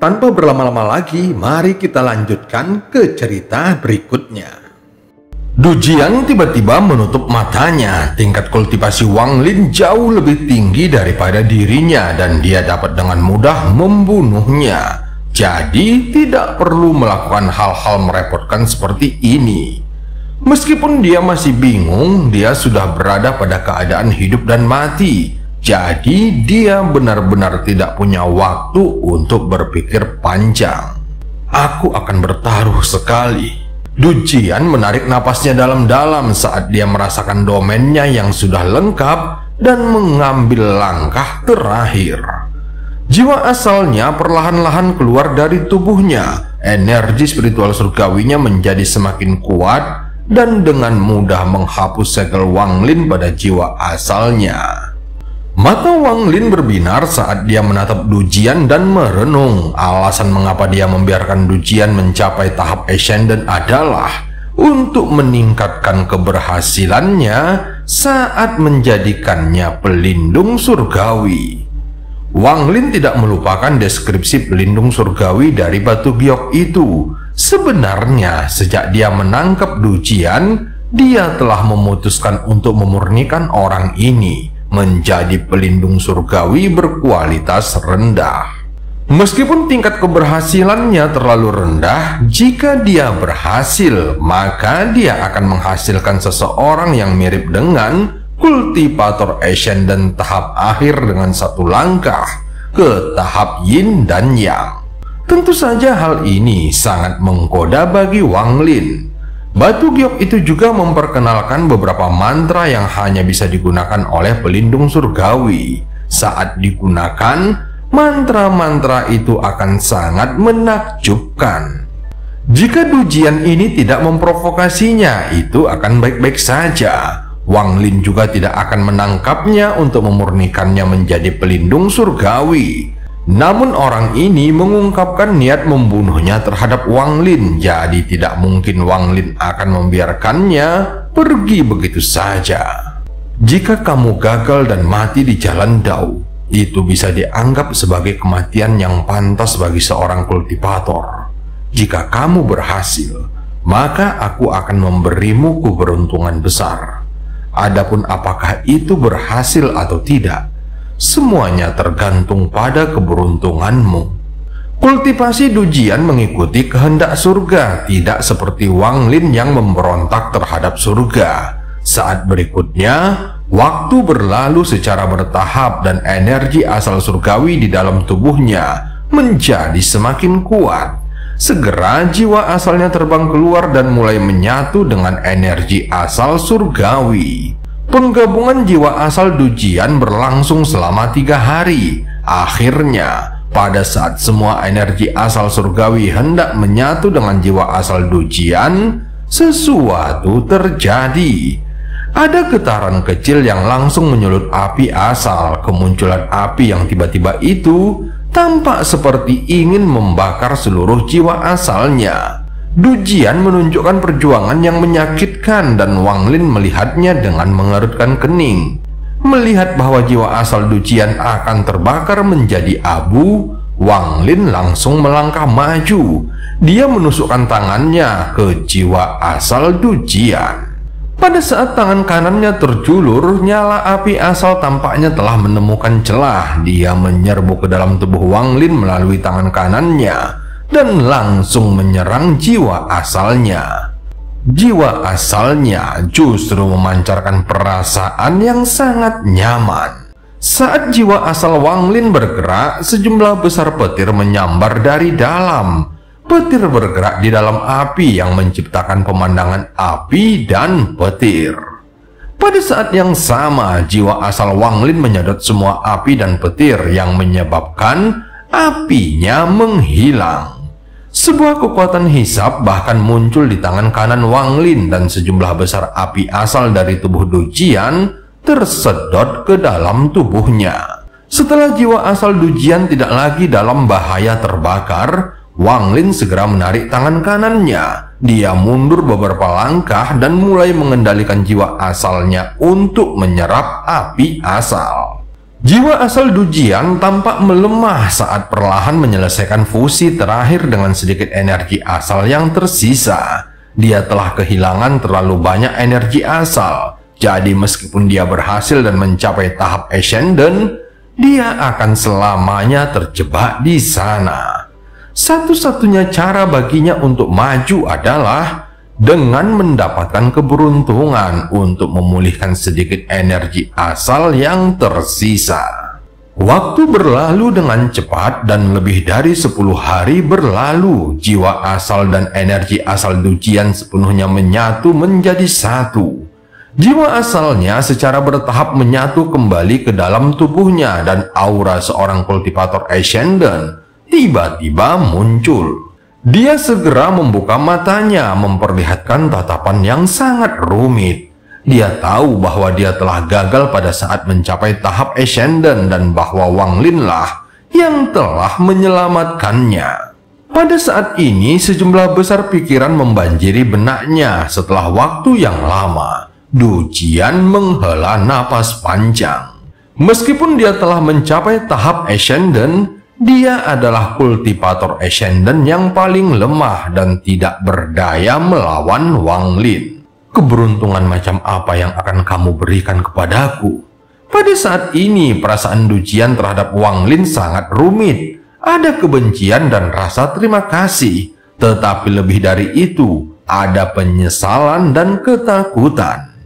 Tanpa berlama-lama lagi, mari kita lanjutkan ke cerita berikutnya. Du Jian tiba-tiba menutup matanya. Tingkat kultivasi Wang Lin jauh lebih tinggi daripada dirinya dan dia dapat dengan mudah membunuhnya. Jadi tidak perlu melakukan hal-hal merepotkan seperti ini. Meskipun dia masih bingung, dia sudah berada pada keadaan hidup dan mati. Jadi dia benar-benar tidak punya waktu untuk berpikir panjang. Aku akan bertaruh sekali. Du Jian menarik napasnya dalam-dalam saat dia merasakan domainnya yang sudah lengkap dan mengambil langkah terakhir. Jiwa asalnya perlahan-lahan keluar dari tubuhnya. Energi spiritual surgawinya menjadi semakin kuat dan dengan mudah menghapus segel Wang Lin pada jiwa asalnya. Mata Wang Lin berbinar saat dia menatap Du Jian dan merenung. Alasan mengapa dia membiarkan Du Jian mencapai tahap Ascendant adalah untuk meningkatkan keberhasilannya saat menjadikannya pelindung surgawi. Wang Lin tidak melupakan deskripsi pelindung surgawi dari batu giok itu. Sebenarnya sejak dia menangkap Du Jian, dia telah memutuskan untuk memurnikan orang ini menjadi pelindung surgawi berkualitas rendah. Meskipun tingkat keberhasilannya terlalu rendah, jika dia berhasil, maka dia akan menghasilkan seseorang yang mirip dengan kultivator Ascendant tahap akhir dengan satu langkah ke tahap Yin dan Yang. Tentu saja hal ini sangat menggoda bagi Wang Lin. Batu giok itu juga memperkenalkan beberapa mantra yang hanya bisa digunakan oleh pelindung surgawi. Saat digunakan, mantra-mantra itu akan sangat menakjubkan. Jika Du Jian ini tidak memprovokasinya, itu akan baik-baik saja. Wang Lin juga tidak akan menangkapnya untuk memurnikannya menjadi pelindung surgawi. Namun orang ini mengungkapkan niat membunuhnya terhadap Wang Lin, jadi tidak mungkin Wang Lin akan membiarkannya pergi begitu saja. Jika kamu gagal dan mati di jalan Dao, itu bisa dianggap sebagai kematian yang pantas bagi seorang kultivator. Jika kamu berhasil, maka aku akan memberimu keberuntungan besar. Adapun apakah itu berhasil atau tidak, semuanya tergantung pada keberuntunganmu. Kultivasi Du Jian mengikuti kehendak surga, tidak seperti Wang Lin yang memberontak terhadap surga. Saat berikutnya, waktu berlalu secara bertahap dan energi asal surgawi di dalam tubuhnya menjadi semakin kuat. Segera jiwa asalnya terbang keluar dan mulai menyatu dengan energi asal surgawi. Penggabungan jiwa asal Du Jian berlangsung selama 3 hari. Akhirnya, pada saat semua energi asal surgawi hendak menyatu dengan jiwa asal Du Jian, sesuatu terjadi. Ada getaran kecil yang langsung menyulut api asal. Kemunculan api yang tiba-tiba itu tampak seperti ingin membakar seluruh jiwa asalnya. Du Jian menunjukkan perjuangan yang menyakitkan dan Wang Lin melihatnya dengan mengerutkan kening. Melihat bahwa jiwa asal Du Jian akan terbakar menjadi abu, Wang Lin langsung melangkah maju. Dia menusukkan tangannya ke jiwa asal Du Jian. Pada saat tangan kanannya terjulur, nyala api asal tampaknya telah menemukan celah. Dia menyerbu ke dalam tubuh Wang Lin melalui tangan kanannya dan langsung menyerang jiwa asalnya. Jiwa asalnya justru memancarkan perasaan yang sangat nyaman. Saat jiwa asal Wang Lin bergerak, sejumlah besar petir menyambar dari dalam. Petir bergerak di dalam api yang menciptakan pemandangan api dan petir. Pada saat yang sama, jiwa asal Wang Lin menyedot semua api dan petir yang menyebabkan apinya menghilang. Sebuah kekuatan hisab bahkan muncul di tangan kanan Wang Lin dan sejumlah besar api asal dari tubuh Du Jian tersedot ke dalam tubuhnya. Setelah jiwa asal Du Jian tidak lagi dalam bahaya terbakar, Wang Lin segera menarik tangan kanannya. Dia mundur beberapa langkah dan mulai mengendalikan jiwa asalnya untuk menyerap api asal. Jiwa asal Du Jian tampak melemah saat perlahan menyelesaikan fusi terakhir dengan sedikit energi asal yang tersisa. Dia telah kehilangan terlalu banyak energi asal. Jadi meskipun dia berhasil dan mencapai tahap Ascendant, dia akan selamanya terjebak di sana. Satu-satunya cara baginya untuk maju adalah dengan mendapatkan keberuntungan untuk memulihkan sedikit energi asal yang tersisa. Waktu berlalu dengan cepat dan lebih dari 10 hari berlalu. Jiwa asal dan energi asal Du Jian sepenuhnya menyatu menjadi satu. Jiwa asalnya secara bertahap menyatu kembali ke dalam tubuhnya dan aura seorang kultivator Ascendant tiba-tiba muncul. Dia segera membuka matanya, memperlihatkan tatapan yang sangat rumit. Dia tahu bahwa dia telah gagal pada saat mencapai tahap Ascendant dan bahwa Wang Lin lah yang telah menyelamatkannya. Pada saat ini, sejumlah besar pikiran membanjiri benaknya. Setelah waktu yang lama, Du Jian menghela napas panjang. Meskipun dia telah mencapai tahap Ascendant, dia adalah kultivator Ascendant yang paling lemah dan tidak berdaya melawan Wang Lin. Keberuntungan macam apa yang akan kamu berikan kepadaku? Pada saat ini, perasaan Du Jian terhadap Wang Lin sangat rumit. Ada kebencian dan rasa terima kasih. Tetapi lebih dari itu, ada penyesalan dan ketakutan.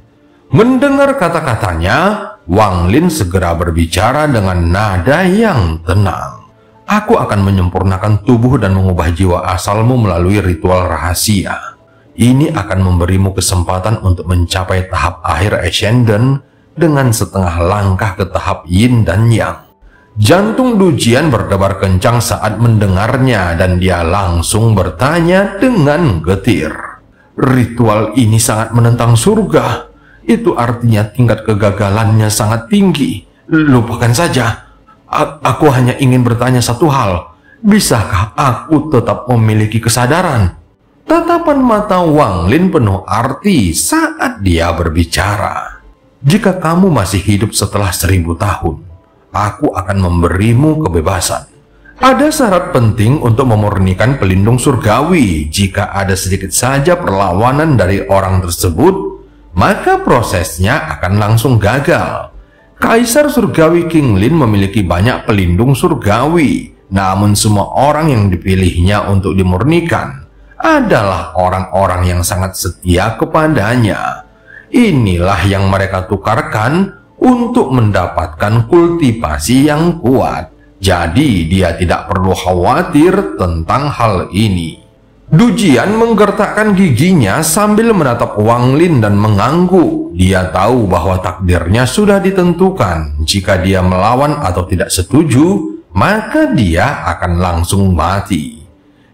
Mendengar kata-katanya, Wang Lin segera berbicara dengan nada yang tenang. Aku akan menyempurnakan tubuh dan mengubah jiwa asalmu melalui ritual rahasia. Ini akan memberimu kesempatan untuk mencapai tahap akhir Ascendant dengan setengah langkah ke tahap Yin dan Yang. Jantung Du Jian berdebar kencang saat mendengarnya dan dia langsung bertanya dengan getir. Ritual ini sangat menentang surga. Itu artinya tingkat kegagalannya sangat tinggi. Lupakan saja. Aku hanya ingin bertanya satu hal. Bisakah aku tetap memiliki kesadaran? Tatapan mata Wang Lin penuh arti saat dia berbicara. Jika kamu masih hidup setelah 1000 tahun, aku akan memberimu kebebasan. Ada syarat penting untuk memurnikan pelindung surgawi. Jika ada sedikit saja perlawanan dari orang tersebut, maka prosesnya akan langsung gagal. Kaisar Surgawi King Lin memiliki banyak pelindung surgawi, namun semua orang yang dipilihnya untuk dimurnikan adalah orang-orang yang sangat setia kepadanya. Inilah yang mereka tukarkan untuk mendapatkan kultivasi yang kuat. Jadi dia tidak perlu khawatir tentang hal ini. Du Jian menggertakkan giginya sambil menatap Wang Lin dan mengangguk. Dia tahu bahwa takdirnya sudah ditentukan. Jika dia melawan atau tidak setuju, maka dia akan langsung mati.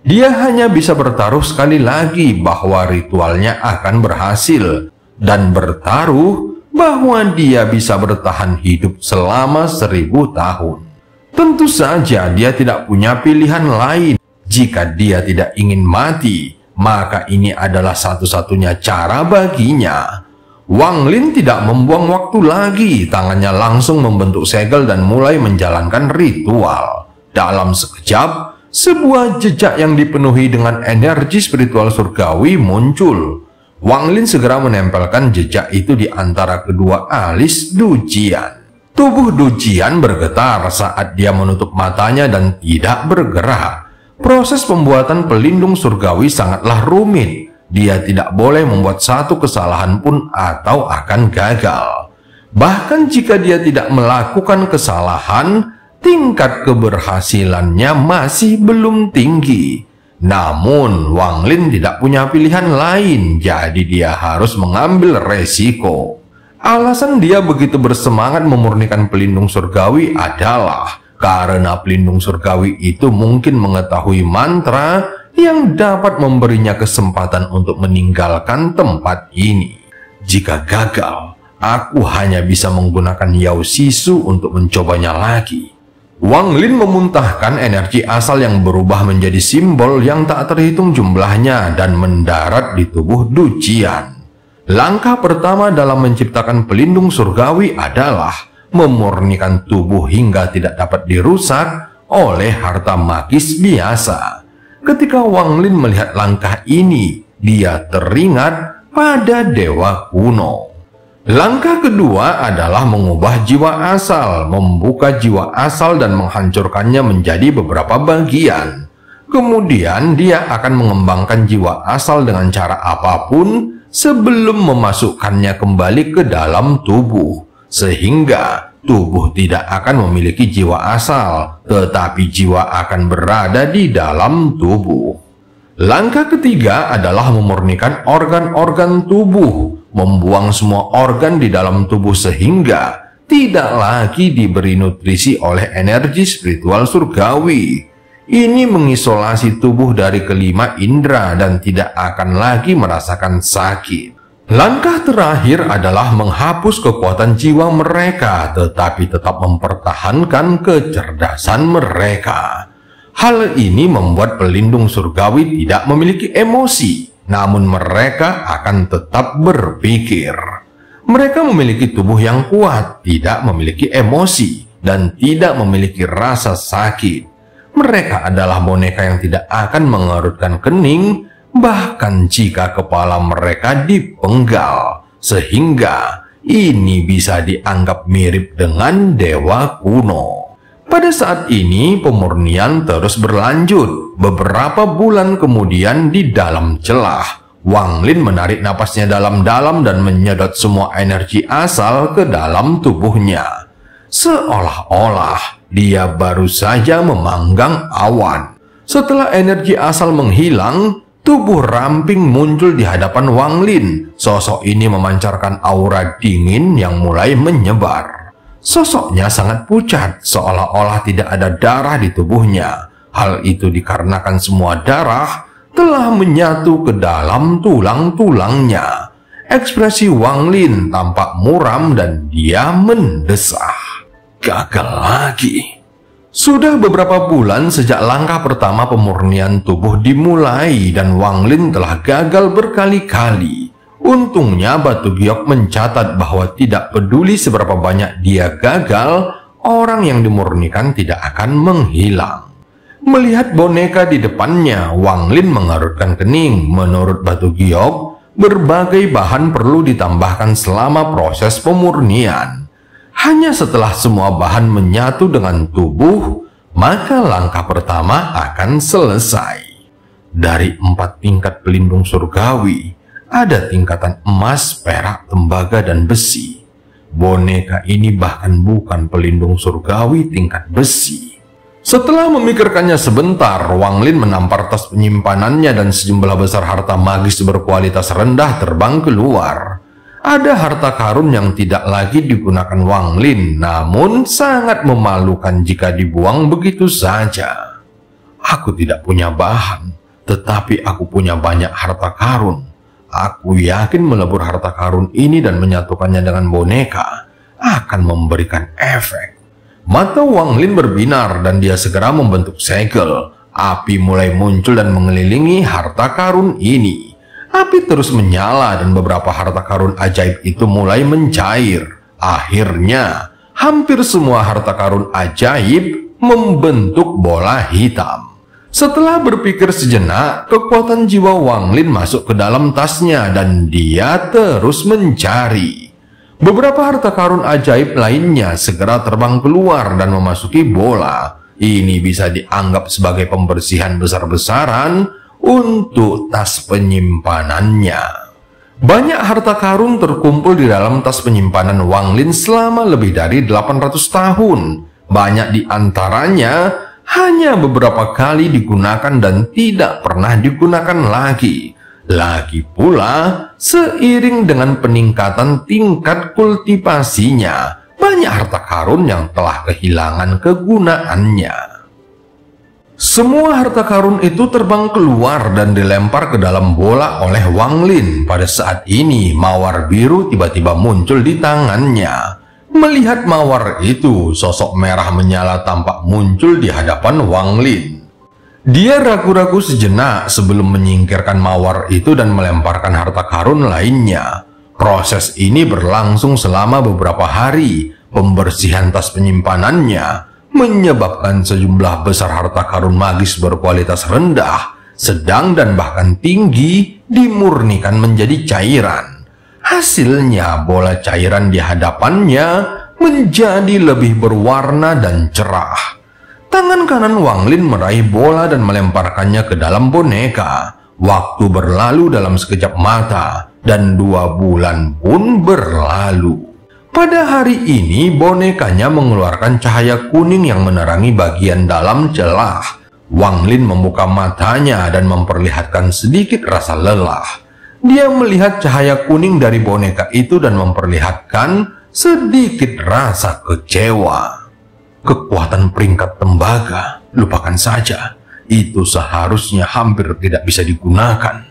Dia hanya bisa bertaruh sekali lagi bahwa ritualnya akan berhasil, dan bertaruh bahwa dia bisa bertahan hidup selama 1000 tahun. Tentu saja dia tidak punya pilihan lain. Jika dia tidak ingin mati, maka ini adalah satu-satunya cara baginya. Wang Lin tidak membuang waktu lagi. Tangannya langsung membentuk segel dan mulai menjalankan ritual. Dalam sekejap, sebuah jejak yang dipenuhi dengan energi spiritual surgawi muncul. Wang Lin segera menempelkan jejak itu di antara kedua alis Du Jian. Tubuh Du Jian bergetar saat dia menutup matanya dan tidak bergerak. Proses pembuatan pelindung surgawi sangatlah rumit. Dia tidak boleh membuat satu kesalahan pun atau akan gagal. Bahkan jika dia tidak melakukan kesalahan, tingkat keberhasilannya masih belum tinggi. Namun Wang Lin tidak punya pilihan lain, jadi dia harus mengambil resiko. Alasan dia begitu bersemangat memurnikan pelindung surgawi adalah karena pelindung surgawi itu mungkin mengetahui mantra yang dapat memberinya kesempatan untuk meninggalkan tempat ini. Jika gagal, aku hanya bisa menggunakan Yao Sisu untuk mencobanya lagi. Wang Lin memuntahkan energi asal yang berubah menjadi simbol yang tak terhitung jumlahnya dan mendarat di tubuh Du Jian. Langkah pertama dalam menciptakan pelindung surgawi adalah memurnikan tubuh hingga tidak dapat dirusak oleh harta magis biasa. Ketika Wang Lin melihat langkah ini, dia teringat pada dewa kuno. Langkah kedua adalah mengubah jiwa asal, membuka jiwa asal dan menghancurkannya menjadi beberapa bagian. Kemudian dia akan mengembangkan jiwa asal dengan cara apapun sebelum memasukkannya kembali ke dalam tubuh, sehingga tubuh tidak akan memiliki jiwa asal, tetapi jiwa akan berada di dalam tubuh. Langkah ketiga adalah memurnikan organ-organ tubuh, membuang semua organ di dalam tubuh sehingga tidak lagi diberi nutrisi oleh energi spiritual surgawi. Ini mengisolasi tubuh dari kelima indera dan tidak akan lagi merasakan sakit. Langkah terakhir adalah menghapus kekuatan jiwa mereka, tetapi tetap mempertahankan kecerdasan mereka. Hal ini membuat pelindung surgawi tidak memiliki emosi, namun mereka akan tetap berpikir. Mereka memiliki tubuh yang kuat, tidak memiliki emosi, dan tidak memiliki rasa sakit. Mereka adalah boneka yang tidak akan mengerutkan kening, bahkan jika kepala mereka dipenggal, sehingga ini bisa dianggap mirip dengan dewa kuno. Pada saat ini, pemurnian terus berlanjut. Beberapa bulan kemudian di dalam celah, Wang Lin menarik napasnya dalam-dalam dan menyedot semua energi asal ke dalam tubuhnya. Seolah-olah dia baru saja memanggang awan. Setelah energi asal menghilang, tubuh ramping muncul di hadapan Wang Lin. Sosok ini memancarkan aura dingin yang mulai menyebar. Sosoknya sangat pucat, seolah-olah tidak ada darah di tubuhnya. Hal itu dikarenakan semua darah telah menyatu ke dalam tulang-tulangnya. Ekspresi Wang Lin tampak muram dan dia mendesah. Gagal lagi. Sudah beberapa bulan sejak langkah pertama pemurnian tubuh dimulai dan Wang Lin telah gagal berkali-kali. Untungnya Batu Giok mencatat bahwa tidak peduli seberapa banyak dia gagal, orang yang dimurnikan tidak akan menghilang. Melihat boneka di depannya, Wang Lin mengerutkan kening. Menurut Batu Giok, berbagai bahan perlu ditambahkan selama proses pemurnian. Hanya setelah semua bahan menyatu dengan tubuh, maka langkah pertama akan selesai. Dari 4 tingkat pelindung surgawi, ada tingkatan emas, perak, tembaga, dan besi. Boneka ini bahkan bukan pelindung surgawi tingkat besi. Setelah memikirkannya sebentar, Wang Lin menampar tas penyimpanannya dan sejumlah besar harta magis berkualitas rendah terbang keluar. Ada harta karun yang tidak lagi digunakan Wang Lin, namun sangat memalukan jika dibuang begitu saja. Aku tidak punya bahan, tetapi aku punya banyak harta karun. Aku yakin melebur harta karun ini dan menyatukannya dengan boneka akan memberikan efek. Mata Wang Lin berbinar dan dia segera membentuk segel. Api mulai muncul dan mengelilingi harta karun ini. Api terus menyala dan beberapa harta karun ajaib itu mulai mencair. Akhirnya, hampir semua harta karun ajaib membentuk bola hitam. Setelah berpikir sejenak, kekuatan jiwa Wang Lin masuk ke dalam tasnya dan dia terus mencari. Beberapa harta karun ajaib lainnya segera terbang keluar dan memasuki bola. Ini bisa dianggap sebagai pembersihan besar-besaran untuk tas penyimpanannya. Banyak harta karun terkumpul di dalam tas penyimpanan Wang Lin selama lebih dari 800 tahun. Banyak di antaranya hanya beberapa kali digunakan dan tidak pernah digunakan lagi. Lagi pula, seiring dengan peningkatan tingkat kultivasinya, banyak harta karun yang telah kehilangan kegunaannya. Semua harta karun itu terbang keluar dan dilempar ke dalam bola oleh Wang Lin. Pada saat ini, mawar biru tiba-tiba muncul di tangannya. Melihat mawar itu, sosok merah menyala tampak muncul di hadapan Wang Lin. Dia ragu-ragu sejenak sebelum menyingkirkan mawar itu dan melemparkan harta karun lainnya. Proses ini berlangsung selama beberapa hari. Pembersihan tas penyimpanannya menyebabkan sejumlah besar harta karun magis berkualitas rendah, sedang dan bahkan tinggi dimurnikan menjadi cairan. Hasilnya bola cairan di hadapannya menjadi lebih berwarna dan cerah. Tangan kanan Wang Lin meraih bola dan melemparkannya ke dalam boneka. Waktu berlalu dalam sekejap mata dan 2 bulan pun berlalu. Pada hari ini bonekanya mengeluarkan cahaya kuning yang menerangi bagian dalam celah. Wang Lin membuka matanya dan memperlihatkan sedikit rasa lelah. Dia melihat cahaya kuning dari boneka itu dan memperlihatkan sedikit rasa kecewa. Kekuatan peringkat tembaga, lupakan saja. Itu seharusnya hampir tidak bisa digunakan.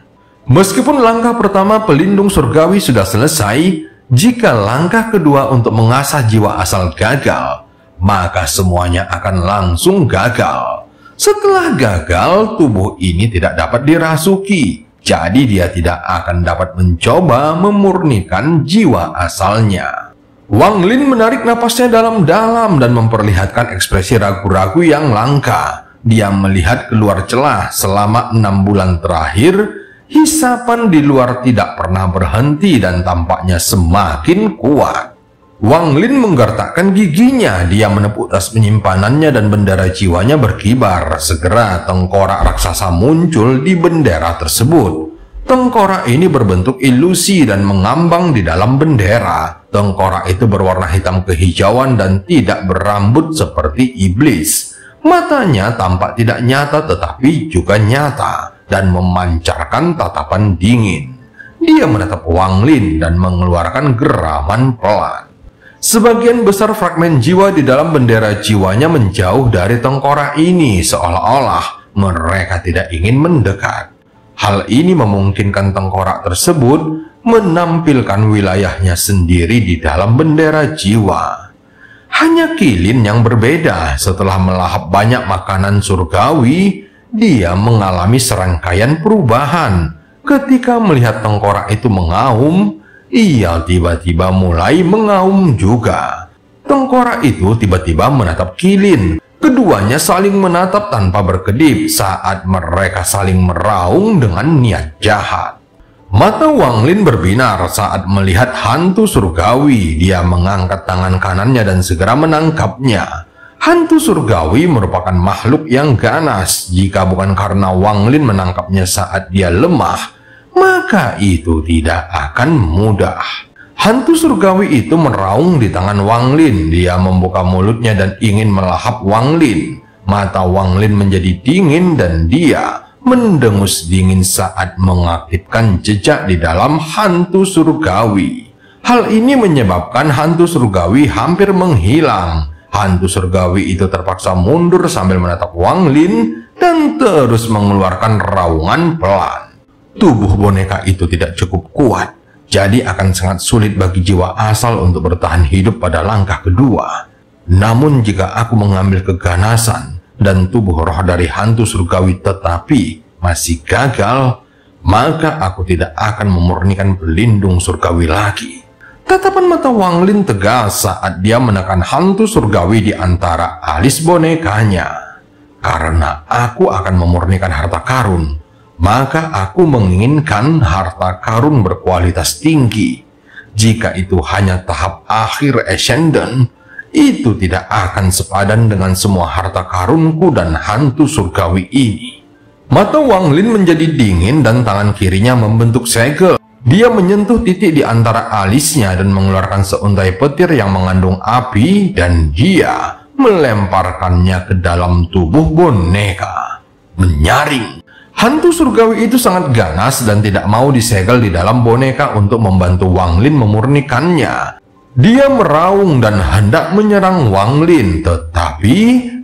Meskipun langkah pertama pelindung surgawi sudah selesai, jika langkah kedua untuk mengasah jiwa asal gagal, maka semuanya akan langsung gagal. Setelah gagal, tubuh ini tidak dapat dirasuki, jadi dia tidak akan dapat mencoba memurnikan jiwa asalnya. Wang Lin menarik napasnya dalam-dalam dan memperlihatkan ekspresi ragu-ragu yang langka. Dia melihat keluar celah selama 6 bulan terakhir. Hisapan di luar tidak pernah berhenti dan tampaknya semakin kuat. Wang Lin menggertakkan giginya. Dia menepuk tas penyimpanannya dan bendera jiwanya berkibar. Segera tengkorak raksasa muncul di bendera tersebut. Tengkorak ini berbentuk ilusi dan mengambang di dalam bendera. Tengkorak itu berwarna hitam kehijauan dan tidak berambut seperti iblis. Matanya tampak tidak nyata tetapi juga nyata dan memancarkan tatapan dingin. Dia menatap Wang Lin dan mengeluarkan geraman pelan. Sebagian besar fragmen jiwa di dalam bendera jiwanya menjauh dari tengkorak ini, seolah-olah mereka tidak ingin mendekat. Hal ini memungkinkan tengkorak tersebut menampilkan wilayahnya sendiri di dalam bendera jiwa. Hanya Qilin yang berbeda. Setelah melahap banyak makanan surgawi, dia mengalami serangkaian perubahan. Ketika melihat tengkorak itu mengaum, ia tiba-tiba mulai mengaum juga. Tengkorak itu tiba-tiba menatap Qilin. Keduanya saling menatap tanpa berkedip saat mereka saling meraung dengan niat jahat. Mata Wang Lin berbinar saat melihat hantu surgawi. Dia mengangkat tangan kanannya dan segera menangkapnya. Hantu surgawi merupakan makhluk yang ganas. Jika bukan karena Wang Lin menangkapnya saat dia lemah, maka itu tidak akan mudah. Hantu surgawi itu meraung di tangan Wang Lin. Dia membuka mulutnya dan ingin melahap Wang Lin. Mata Wang Lin menjadi dingin dan dia mendengus dingin saat mengaktifkan jejak di dalam hantu surgawi. Hal ini menyebabkan hantu surgawi hampir menghilang. Hantu surgawi itu terpaksa mundur sambil menatap Wang Lin dan terus mengeluarkan raungan pelan. Tubuh boneka itu tidak cukup kuat, jadi akan sangat sulit bagi jiwa asal untuk bertahan hidup pada langkah kedua. Namun jika aku mengambil keganasan dan tubuh roh dari hantu surgawi tetapi masih gagal, maka aku tidak akan memurnikan pelindung surgawi lagi. Tatapan mata Wang Lin tegas saat dia menekan hantu surgawi di antara alis bonekanya. Karena aku akan memurnikan harta karun, maka aku menginginkan harta karun berkualitas tinggi. Jika itu hanya tahap akhir Ascendant, itu tidak akan sepadan dengan semua harta karunku dan hantu surgawi ini. Mata Wang Lin menjadi dingin dan tangan kirinya membentuk segel. Dia menyentuh titik di antara alisnya dan mengeluarkan seuntai petir yang mengandung api dan dia melemparkannya ke dalam tubuh boneka. Menyaring. Hantu surgawi itu sangat ganas dan tidak mau disegel di dalam boneka untuk membantu Wang Lin memurnikannya. Dia meraung dan hendak menyerang Wang Lin, tetapi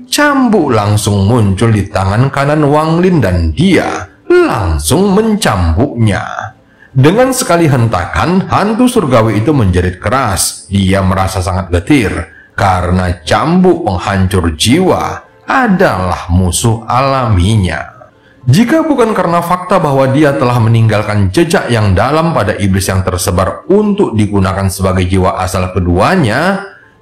cambuk langsung muncul di tangan kanan Wang Lin dan dia langsung mencambuknya. Dengan sekali hentakan, hantu surgawi itu menjerit keras. Dia merasa sangat getir karena cambuk penghancur jiwa adalah musuh alaminya. Jika bukan karena fakta bahwa dia telah meninggalkan jejak yang dalam pada iblis yang tersebar untuk digunakan sebagai jiwa asal keduanya,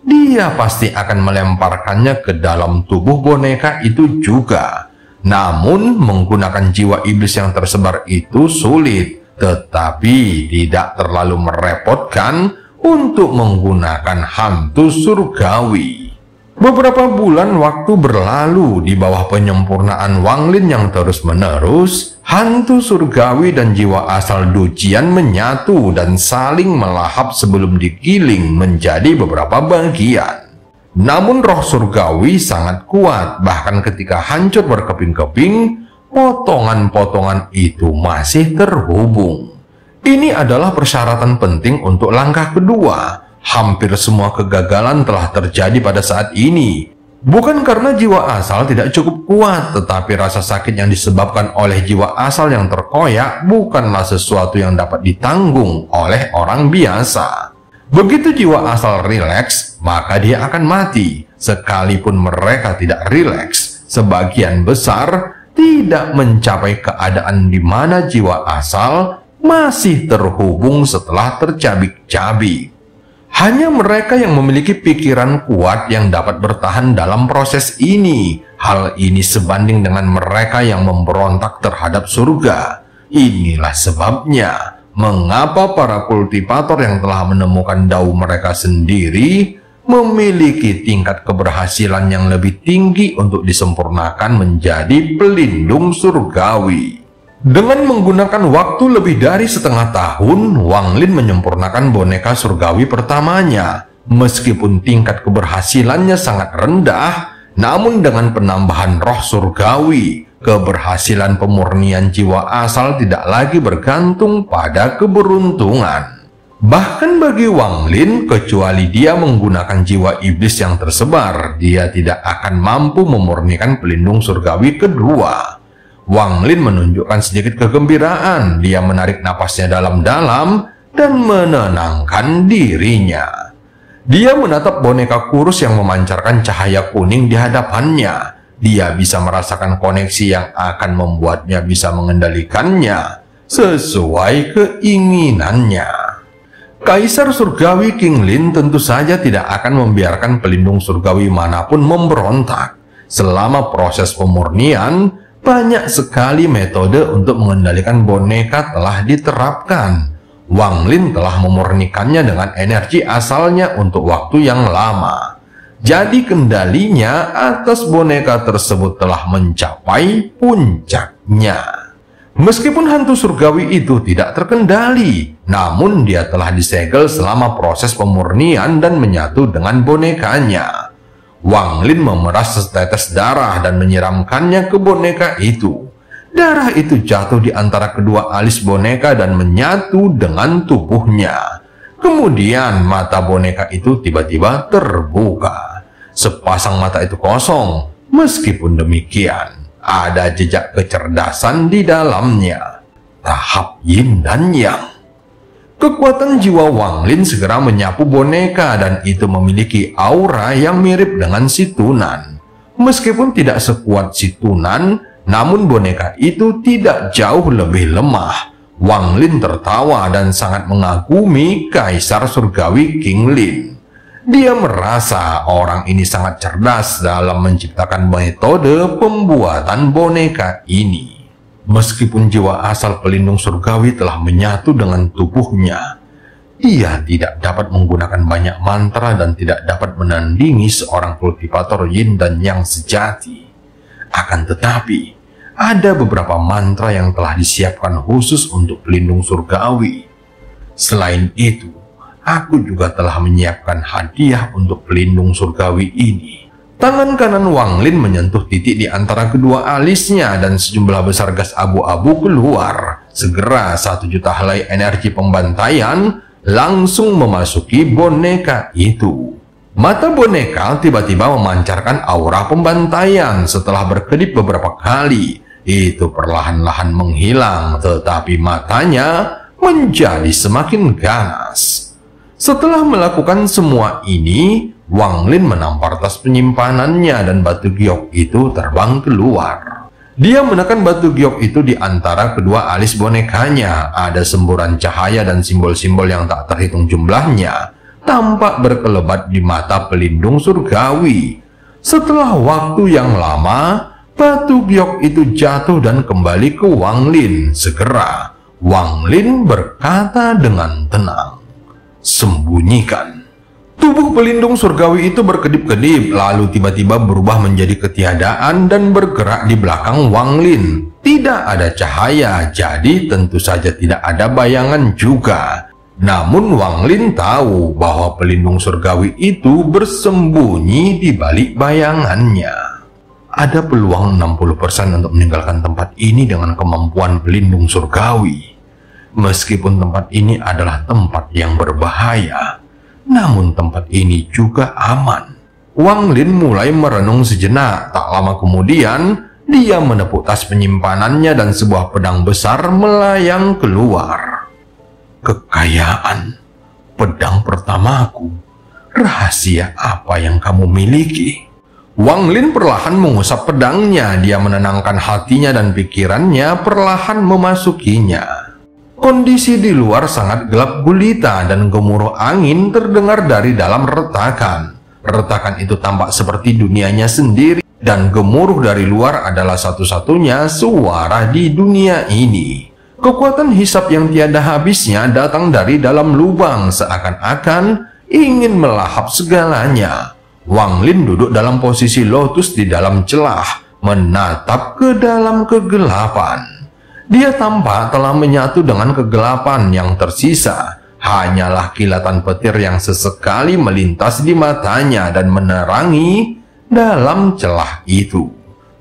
dia pasti akan melemparkannya ke dalam tubuh boneka itu juga. Namun menggunakan jiwa iblis yang tersebar itu sulit, tetapi tidak terlalu merepotkan untuk menggunakan hantu surgawi. Beberapa bulan waktu berlalu di bawah penyempurnaan Wang Lin yang terus-menerus. Hantu surgawi dan jiwa asal Du Jian menyatu dan saling melahap sebelum digiling menjadi beberapa bagian. Namun roh surgawi sangat kuat, bahkan ketika hancur berkeping-keping, potongan-potongan itu masih terhubung. Ini adalah persyaratan penting untuk langkah kedua. Hampir semua kegagalan telah terjadi pada saat ini. Bukan karena jiwa asal tidak cukup kuat, tetapi rasa sakit yang disebabkan oleh jiwa asal yang terkoyak bukanlah sesuatu yang dapat ditanggung oleh orang biasa. Begitu jiwa asal rileks, maka dia akan mati. Sekalipun mereka tidak rileks, sebagian besar tidak mencapai keadaan di mana jiwa asal masih terhubung setelah tercabik-cabik. Hanya mereka yang memiliki pikiran kuat yang dapat bertahan dalam proses ini. Hal ini sebanding dengan mereka yang memberontak terhadap surga. Inilah sebabnya mengapa para kultivator yang telah menemukan dao mereka sendiri memiliki tingkat keberhasilan yang lebih tinggi untuk disempurnakan menjadi pelindung surgawi. Dengan menggunakan waktu lebih dari setengah tahun, Wang Lin menyempurnakan boneka surgawi pertamanya. Meskipun tingkat keberhasilannya sangat rendah, namun dengan penambahan roh surgawi, keberhasilan pemurnian jiwa asal tidak lagi bergantung pada keberuntungan. Bahkan bagi Wang Lin, kecuali dia menggunakan jiwa iblis yang tersebar, dia tidak akan mampu memurnikan pelindung surgawi kedua. Wang Lin menunjukkan sedikit kegembiraan. Dia menarik napasnya dalam-dalam dan menenangkan dirinya. Dia menatap boneka kurus yang memancarkan cahaya kuning di hadapannya. Dia bisa merasakan koneksi yang akan membuatnya bisa mengendalikannya sesuai keinginannya. Kaisar surgawi King Lin tentu saja tidak akan membiarkan pelindung surgawi manapun memberontak. Selama proses pemurnian, banyak sekali metode untuk mengendalikan boneka telah diterapkan. Wang Lin telah memurnikannya dengan energi asalnya untuk waktu yang lama. Jadi kendalinya atas boneka tersebut telah mencapai puncaknya. Meskipun hantu surgawi itu tidak terkendali, namun dia telah disegel selama proses pemurnian dan menyatu dengan bonekanya. Wang Lin memeras setetes darah dan menyiramkannya ke boneka itu. Darah itu jatuh di antara kedua alis boneka dan menyatu dengan tubuhnya. Kemudian mata boneka itu tiba-tiba terbuka. Sepasang mata itu kosong. Meskipun demikian, ada jejak kecerdasan di dalamnya. Tahap yin dan yang. Kekuatan jiwa Wang Lin segera menyapu boneka dan itu memiliki aura yang mirip dengan si Tunan. Meskipun tidak sekuat si Tunan, namun boneka itu tidak jauh lebih lemah. Wang Lin tertawa dan sangat mengagumi Kaisar Surgawi King Lin. Dia merasa orang ini sangat cerdas dalam menciptakan metode pembuatan boneka ini. Meskipun jiwa asal pelindung surgawi telah menyatu dengan tubuhnya, ia tidak dapat menggunakan banyak mantra dan tidak dapat menandingi seorang kultivator yin dan yang sejati. Akan tetapi, ada beberapa mantra yang telah disiapkan khusus untuk pelindung surgawi. Selain itu, aku juga telah menyiapkan hadiah untuk pelindung surgawi ini. Tangan kanan Wang Lin menyentuh titik di antara kedua alisnya dan sejumlah besar gas abu-abu keluar. Segera 1 juta helai energi pembantaian langsung memasuki boneka itu. Mata boneka tiba-tiba memancarkan aura pembantaian setelah berkedip beberapa kali. Itu perlahan-lahan menghilang, tetapi matanya menjadi semakin ganas. Setelah melakukan semua ini, Wang Lin menampar tas penyimpanannya dan batu giok itu terbang keluar. Dia menekan batu giok itu di antara kedua alis bonekanya. Ada semburan cahaya dan simbol-simbol yang tak terhitung jumlahnya. tampak berkelebat di mata pelindung surgawi. Setelah waktu yang lama, batu giok itu jatuh dan kembali ke Wang Lin. Segera Wang Lin berkata dengan tenang, "Sembunyikan." Tubuh pelindung surgawi itu berkedip-kedip, lalu tiba-tiba berubah menjadi ketiadaan dan bergerak di belakang Wang Lin. Tidak ada cahaya, jadi tentu saja tidak ada bayangan juga. Namun Wang Lin tahu bahwa pelindung surgawi itu bersembunyi di balik bayangannya. Ada peluang 60% untuk meninggalkan tempat ini dengan kemampuan pelindung surgawi. Meskipun tempat ini adalah tempat yang berbahaya, namun tempat ini juga aman. Wang Lin mulai merenung sejenak. Tak lama kemudian, dia menepuk tas penyimpanannya dan sebuah pedang besar melayang keluar. "Kekayaan, pedang pertamaku. Rahasia apa yang kamu miliki?" Wang Lin perlahan mengusap pedangnya. Dia menenangkan hatinya dan pikirannya perlahan memasukinya. Kondisi di luar sangat gelap gulita dan gemuruh angin terdengar dari dalam retakan. Retakan itu tampak seperti dunianya sendiri, dan gemuruh dari luar adalah satu-satunya suara di dunia ini. Kekuatan hisap yang tiada habisnya datang dari dalam lubang, seakan-akan ingin melahap segalanya. Wang Lin duduk dalam posisi lotus di dalam celah, menatap ke dalam kegelapan. Dia tampak telah menyatu dengan kegelapan yang tersisa. Hanyalah kilatan petir yang sesekali melintas di matanya dan menerangi dalam celah itu.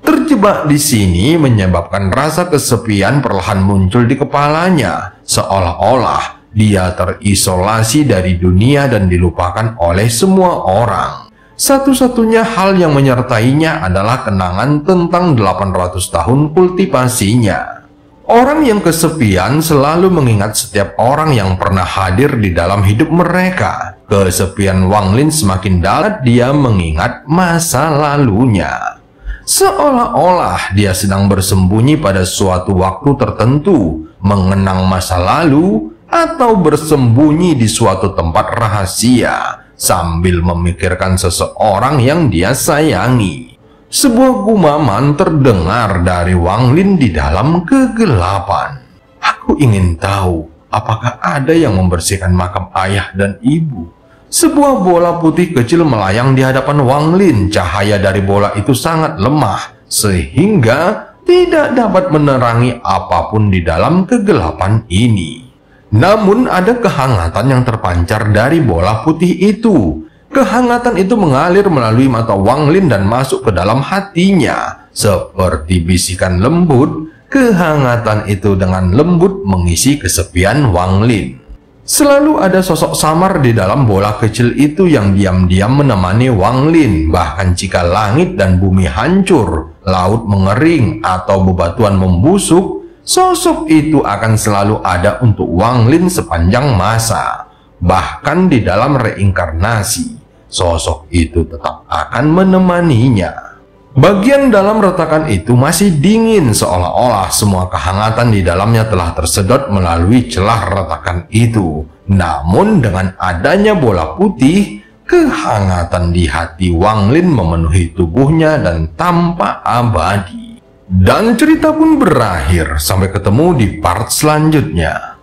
Terjebak di sini menyebabkan rasa kesepian perlahan muncul di kepalanya, seolah-olah dia terisolasi dari dunia dan dilupakan oleh semua orang. Satu-satunya hal yang menyertainya adalah kenangan tentang 800 tahun kultivasinya. Orang yang kesepian selalu mengingat setiap orang yang pernah hadir di dalam hidup mereka. Kesepian Wang Lin semakin dalam, dia mengingat masa lalunya. Seolah-olah dia sedang bersembunyi pada suatu waktu tertentu, mengenang masa lalu, atau bersembunyi di suatu tempat rahasia, sambil memikirkan seseorang yang dia sayangi. Sebuah gumaman terdengar dari Wang Lin di dalam kegelapan. "Aku ingin tahu, apakah ada yang membersihkan makam ayah dan ibu?" Sebuah bola putih kecil melayang di hadapan Wang Lin. Cahaya dari bola itu sangat lemah, sehingga tidak dapat menerangi apapun di dalam kegelapan ini. Namun ada kehangatan yang terpancar dari bola putih itu. Kehangatan itu mengalir melalui mata Wang Lin dan masuk ke dalam hatinya. Seperti bisikan lembut, kehangatan itu dengan lembut mengisi kesepian Wang Lin. Selalu ada sosok samar di dalam bola kecil itu yang diam-diam menemani Wang Lin. Bahkan jika langit dan bumi hancur, laut mengering, atau bebatuan membusuk, sosok itu akan selalu ada untuk Wang Lin sepanjang masa. Bahkan di dalam reinkarnasi, sosok itu tetap akan menemaninya. Bagian dalam retakan itu masih dingin, seolah-olah semua kehangatan di dalamnya telah tersedot melalui celah retakan itu. Namun dengan adanya bola putih, kehangatan di hati Wang Lin memenuhi tubuhnya dan tampak abadi. Dan cerita pun berakhir. Sampai ketemu di part selanjutnya.